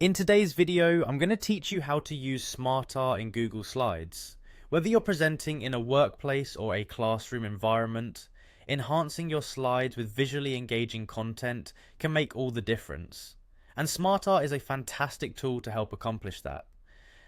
In today's video, I'm going to teach you how to use Smartart in Google Slides. Whether you're presenting in a workplace or a classroom environment, enhancing your slides with visually engaging content can make all the difference. And Smartart is a fantastic tool to help accomplish that.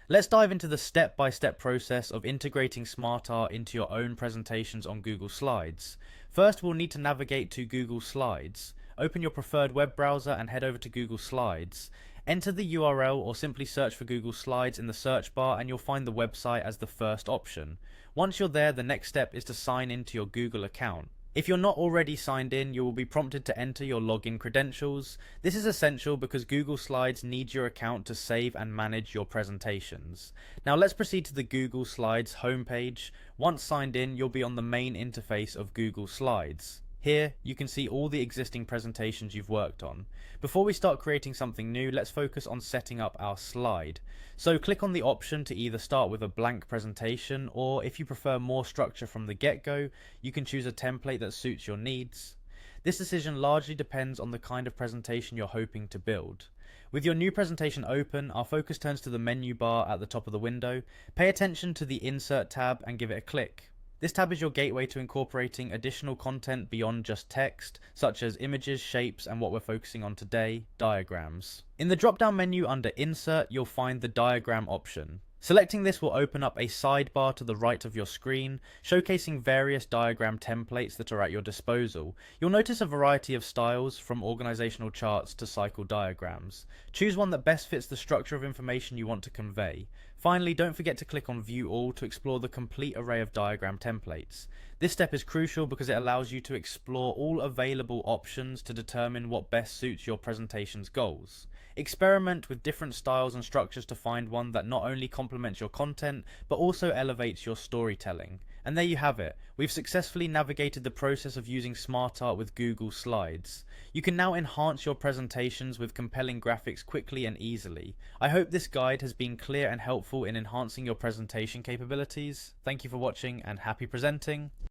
Let's dive into the step-by-step process of integrating Smartart into your own presentations on Google Slides. First, we'll need to navigate to Google Slides. Open your preferred web browser and head over to Google Slides. Enter the URL or simply search for Google Slides in the search bar and you'll find the website as the first option. Once you're there, the next step is to sign into your Google account. If you're not already signed in, you will be prompted to enter your login credentials. This is essential because Google Slides needs your account to save and manage your presentations. Now let's proceed to the Google Slides homepage. Once signed in, you'll be on the main interface of Google Slides. Here, you can see all the existing presentations you've worked on. Before we start creating something new, let's focus on setting up our slide. So click on the option to either start with a blank presentation, or if you prefer more structure from the get-go, you can choose a template that suits your needs. This decision largely depends on the kind of presentation you're hoping to build. With your new presentation open, our focus turns to the menu bar at the top of the window. Pay attention to the Insert tab and give it a click. This tab is your gateway to incorporating additional content beyond just text, such as images, shapes, and what we're focusing on today, diagrams. In the drop-down menu under Insert, you'll find the Diagram option. Selecting this will open up a sidebar to the right of your screen, showcasing various diagram templates that are at your disposal. You'll notice a variety of styles, from organizational charts to cycle diagrams. Choose one that best fits the structure of information you want to convey. Finally, don't forget to click on View All to explore the complete array of diagram templates. This step is crucial because it allows you to explore all available options to determine what best suits your presentation's goals. Experiment with different styles and structures to find one that not only complements your content, but also elevates your storytelling. And there you have it. We've successfully navigated the process of using Smartart with Google Slides. You can now enhance your presentations with compelling graphics quickly and easily. I hope this guide has been clear and helpful in enhancing your presentation capabilities. Thank you for watching and happy presenting.